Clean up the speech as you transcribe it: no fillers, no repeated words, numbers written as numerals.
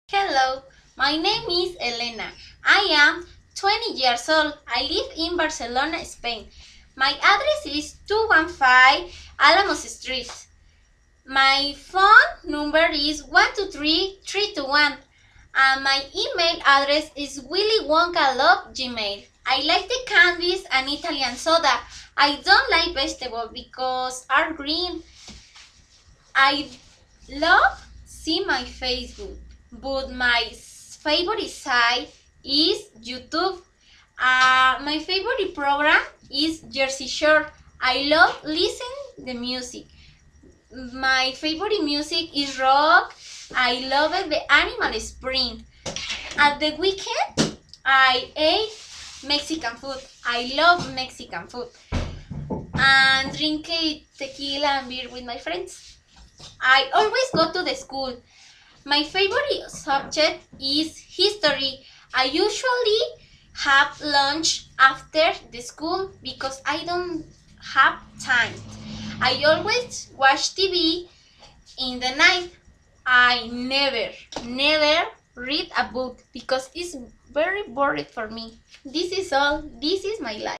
Hello, my name is Elena. I am 20 years old. I live in Barcelona, Spain. My address is 215 Alamos Street. My phone number is 123321 and my email address is willywonkalove@gmail. I like the candies and Italian soda. I don't like vegetables because are green. I love see my Facebook, but my favorite site is YouTube. My favorite program is Jersey Shore. I love listen the music. My favorite music is rock. I love the Animal Spring. At the weekend, I ate Mexican food. I love Mexican food. And drink tequila and beer with my friends. I always go to the school. My favorite subject is history. I usually have lunch after the school because I don't have time. I always watch TV in the night. I never read a book because it's very boring for me. This is all. This is my life.